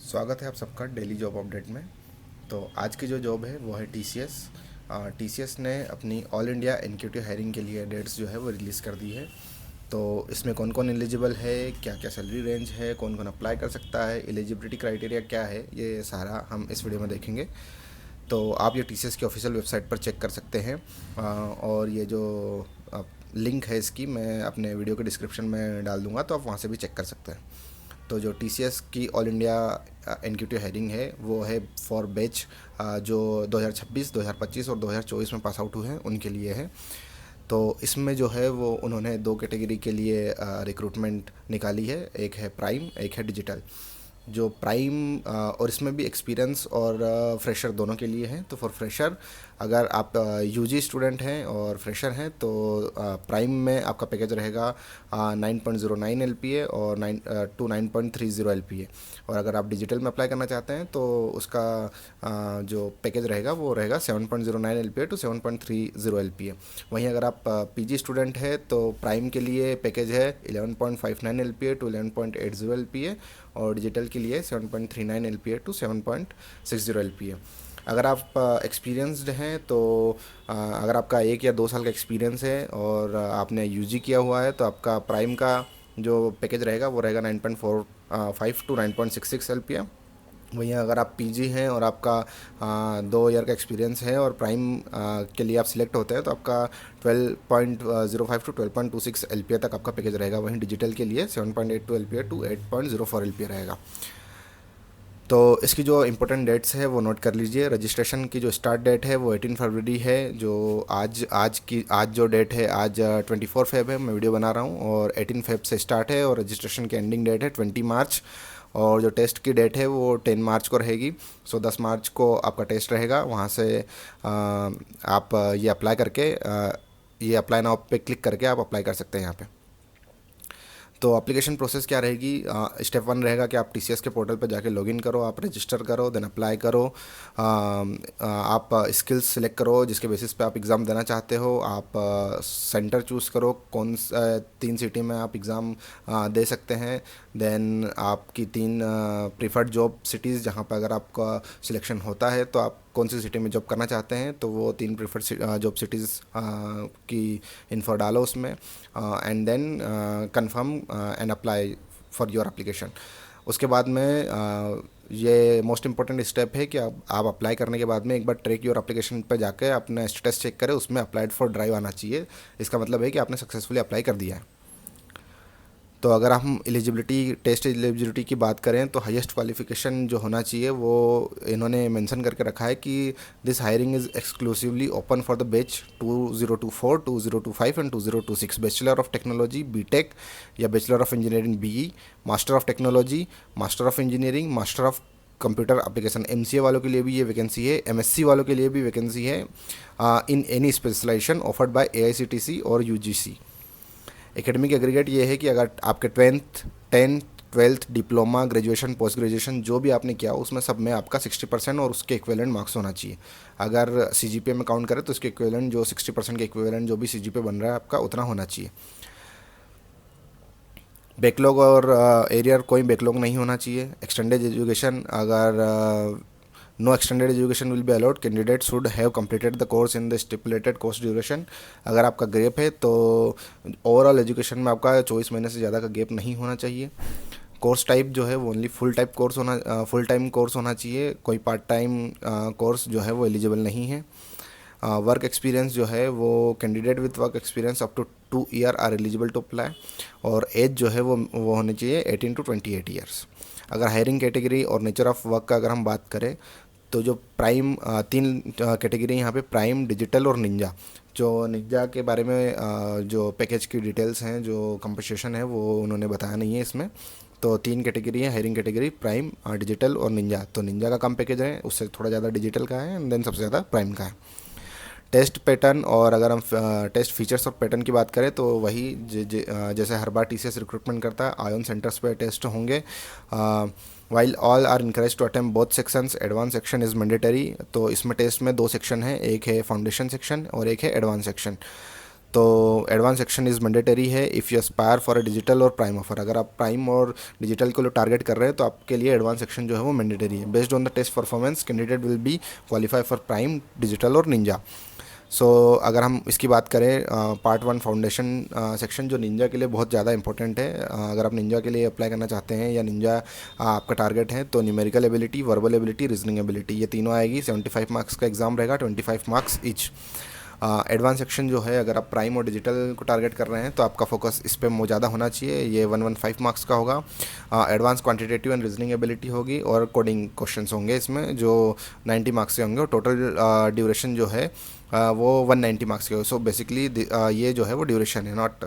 स्वागत है आप सबका डेली जॉब अपडेट में। तो आज की जो जॉब है वो है टीसीएस। टीसीएस ने अपनी ऑल इंडिया एग्जीक्यूटिव हायरिंग के लिए डेट्स जो है वो रिलीज़ कर दी है। तो इसमें कौन कौन एलिजिबल है, क्या क्या सैलरी रेंज है, कौन कौन अप्लाई कर सकता है, एलिजिबिलिटी क्राइटेरिया क्या है, ये सारा हम इस वीडियो में देखेंगे। तो आप ये टीसीएस की ऑफिशियल वेबसाइट पर चेक कर सकते हैं। और ये जो लिंक है इसकी मैं अपने वीडियो के डिस्क्रिप्शन में डाल दूंगा, तो आप वहाँ से भी चेक कर सकते हैं। तो जो टीसीएस की ऑल इंडिया एग्जीक्यूटिव हायरिंग है वो है फॉर बैच जो 2026, 2025 और 2024 में पास आउट हुए हैं उनके लिए है। तो इसमें जो है वो उन्होंने दो कैटेगरी के लिए रिक्रूटमेंट निकाली है, एक है प्राइम, एक है डिजिटल। जो प्राइम और इसमें भी एक्सपीरियंस और फ्रेशर दोनों के लिए हैं। तो फॉर फ्रेशर अगर आप यूजी स्टूडेंट हैं और फ्रेशर हैं तो प्राइम में आपका पैकेज रहेगा 9.09 एलपीए और 9.30 एलपीए। और अगर आप डिजिटल में अप्लाई करना चाहते हैं तो उसका जो पैकेज रहेगा वो रहेगा 7.09 एलपीए टू 7.30 एलपीए। वहीं अगर आप पीजी स्टूडेंट है तो प्राइम के लिए पैकेज है 11.59 एलपीए टू 11.80 एलपीए और डिजिटल के लिए 7.39 एलपीए टू 7.60 एलपीए। अगर आप एक्सपीरियंसड हैं तो अगर आपका 1 या 2 साल का एक्सपीरियंस है और आपने यूजी किया हुआ है तो आपका प्राइम का जो पैकेज रहेगा वो रहेगा 9.45 टू 9.66 एलपीए। वहीं अगर आप पीजी हैं और आपका 2 ईयर का एक्सपीरियंस है और प्राइम के लिए आप सिलेक्ट होते हैं तो आपका 12.05 टू 12.26 एलपीए तक आपका पैकेज रहेगा। वहीं डिजिटल के लिए 7.82 एलपीए टू 8.04 एलपीए रहेगा। तो इसकी जो इम्पोर्टेंट डेट्स है वो नोट कर लीजिए। रजिस्ट्रेशन की जो स्टार्ट डेट है वो 18 फरवरी है। जो आज जो डेट है, आज 24 फेब है, मैं वीडियो बना रहा हूँ, और 18 फेब से स्टार्ट है और रजिस्ट्रेशन की एंडिंग डेट है 20 मार्च। और जो टेस्ट की डेट है वो 10 मार्च को रहेगी। 10 मार्च को आपका टेस्ट रहेगा। वहाँ से आप ये अप्लाई करके ये अप्लाई नाउ पे क्लिक करके आप अप्लाई कर सकते हैं यहाँ पे। तो एप्लीकेशन प्रोसेस क्या रहेगी? स्टेप 1 रहेगा कि आप टीसीएस के पोर्टल पर जाके लॉगिन करो, आप रजिस्टर करो, देन अप्लाई करो। आप स्किल्स सिलेक्ट करो जिसके बेसिस पे आप एग्ज़ाम देना चाहते हो। आप सेंटर चूज़ करो, कौन 3 सिटी में आप एग्ज़ाम दे सकते हैं। देन आपकी 3 प्रीफर्ड जॉब सिटीज़ जहाँ पर अगर आपका सिलेक्शन होता है तो आप कौन सी सिटी में जॉब करना चाहते हैं, तो वो 3 प्रीफर्ड जॉब सिटीज़ की इन्फो डालो उसमें, and then confirm and apply for your application. उसके बाद में ये मोस्ट इंपॉर्टेंट स्टेप है कि आप अप्लाई करने के बाद में एक बार ट्रैक योर एप्लीकेशन पर जाकर अपना स्टेटस चेक करें, उसमें अप्लाइड फॉर ड्राइव आना चाहिए। इसका मतलब है कि आपने सक्सेसफुली अप्लाई कर दिया है। तो अगर हम टेस्ट एलिजिबिलिटी की बात करें तो हाईएस्ट क्वालिफिकेशन जो होना चाहिए वो इन्होंने मेंशन करके रखा है कि this hiring is exclusively open for the batch 2024, 2025 and 2026, bachelor of technology BTech या bachelor of engineering BE, master of technology, master of engineering, master of computer application. MCA वालों के लिए भी ये वैकेंसी है, एमएससी वालों के लिए भी वैकेंसी है, in any specialisation offered by AICTE और यूजीसी। एकेडमिक एग्रीगेट ये है कि अगर आपके 12th diploma, graduation, post graduation जो भी आपने किया उसमें सब में आपका 60% और उसके इक्विवेलेंट मार्क्स होना चाहिए। अगर सीजीपीए में काउंट करें तो उसके इक्विवेलेंट जो 60% के इक्विवेलेंट जो भी सीजीपीए बन रहा है आपका उतना होना चाहिए। बैकलॉग और एरियर कोई बैकलॉग नहीं होना चाहिए। एक्सटेंडेड एजुकेशन, अगर no extended education will be allowed, candidate should have completed the course in the stipulated course duration. अगर आपका गैप है तो ओवरऑल एजुकेशन में आपका 24 महीने से ज़्यादा का गैप नहीं होना चाहिए। कोर्स टाइप जो है वो ओनली फुल टाइम कोर्स होना चाहिए, कोई पार्ट टाइम कोर्स जो है वो एलिजिबल नहीं है। वर्क एक्सपीरियंस जो है वो candidate with work experience up to 2 year are eligible to apply. और एज जो है वो होनी चाहिए 18 टू 28 ईयर्स। अगर हायरिंग कैटेगरी और नेचर ऑफ वर्क का अगर हम बात करें तो जो प्राइम 3 कैटेगरी यहाँ पे, प्राइम, डिजिटल और निंजा। जो निंजा के बारे में जो पैकेज की डिटेल्स हैं, जो कंपनसेशन है वो उन्होंने बताया नहीं है इसमें। तो 3 कैटेगरी है हायरिंग कैटेगरी, प्राइम, डिजिटल और निंजा। तो निंजा का कम पैकेज है, उससे थोड़ा ज़्यादा डिजिटल का है, एंड देन सबसे ज़्यादा प्राइम का है। टेस्ट पैटर्न, और अगर हम टेस्ट फीचर्स और पैटर्न की बात करें तो वही जैसे हर बार टीसीएस रिक्रूटमेंट करता है, आयोन सेंटर्स पे टेस्ट होंगे। While all are encourage to attempt both sections, advance section is mandatory. तो इसमें टेस्ट में 2 सेक्शन है, एक है फाउंडेशन सेक्शन और एक है एडवांस सेक्शन। तो एडवांस सेक्शन इज़ मैंडेटरी है if you Aspire for a digital और प्राइम ऑफर। अगर आप प्राइम और डिजिटल को टारगेट कर रहे हैं तो आपके लिए एडवांस सेक्शन जो है वो मैंडेटरी है। Based on the test performance candidate will be qualify for prime, digital और निंजा। अगर हम इसकी बात करें पार्ट 1 फाउंडेशन सेक्शन, जो निंजा के लिए बहुत ज़्यादा इंपॉर्टेंट है। अगर आप निंजा के लिए अप्लाई करना चाहते हैं या निंजा आपका टारगेट है, तो numerical ability, verbal ability, reasoning ability, ये तीनों आएगी। 75 मार्क्स का एग्जाम रहेगा, 25 मार्क्स ईच। एडवांस सेक्शन जो है, अगर आप प्राइम और डिजिटल को टारगेट कर रहे हैं तो आपका फोकस इस पर ज़्यादा होना चाहिए। ये 115 मार्क्स का होगा। Advance quantitative and reasoning ability होगी और कोडिंग क्वेश्चंस होंगे इसमें, जो 90 मार्क्स के होंगे। और टोटल ड्यूरेशन जो है वो 190 मार्क्स के हो। सो बेसिकली ये जो है वो ड्यूरेशन है, नॉट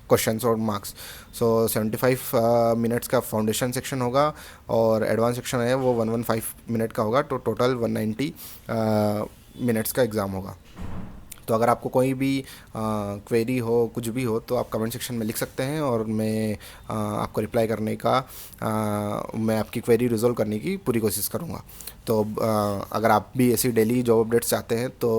क्वेश्चंस और मार्क्स। 75 मिनट्स का फाउंडेशन सेक्शन होगा और एडवांस सेक्शन है वो 115 मिनट का होगा। तो टोटल 190 मिनट्स का एग्ज़ाम होगा। तो अगर आपको कोई भी क्वेरी हो, कुछ भी हो, तो आप कमेंट सेक्शन में लिख सकते हैं और मैं आपको रिप्लाई करने का, मैं आपकी क्वेरी रिजॉल्व करने की पूरी कोशिश करूँगा। तो अगर आप भी ऐसी डेली जॉब अपडेट्स चाहते हैं तो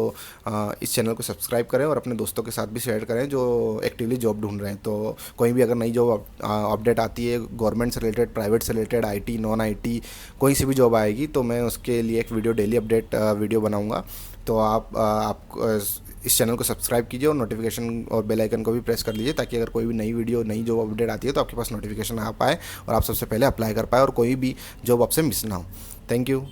इस चैनल को सब्सक्राइब करें और अपने दोस्तों के साथ भी शेयर करें जो एक्टिवली जॉब ढूंढ रहे हैं। तो कोई भी अगर नई जॉब अपडेट आती है, गवर्नमेंट से रिलेटेड, प्राइवेट से रिलेटेड, आईटी, नॉन आईटी, कोई सी भी जॉब आएगी, तो मैं उसके लिए एक वीडियो, डेली अपडेट वीडियो बनाऊँगा। तो आप इस चैनल को सब्सक्राइब कीजिए और नोटिफिकेशन और बेल आइकन को भी प्रेस कर लीजिए, ताकि अगर कोई भी नई वीडियो, नई जॉब अपडेट आती है तो आपके पास नोटिफिकेशन आ पाए और आप सबसे पहले अप्लाई कर पाए और कोई भी जॉब आपसे मिस ना हो। Thank you.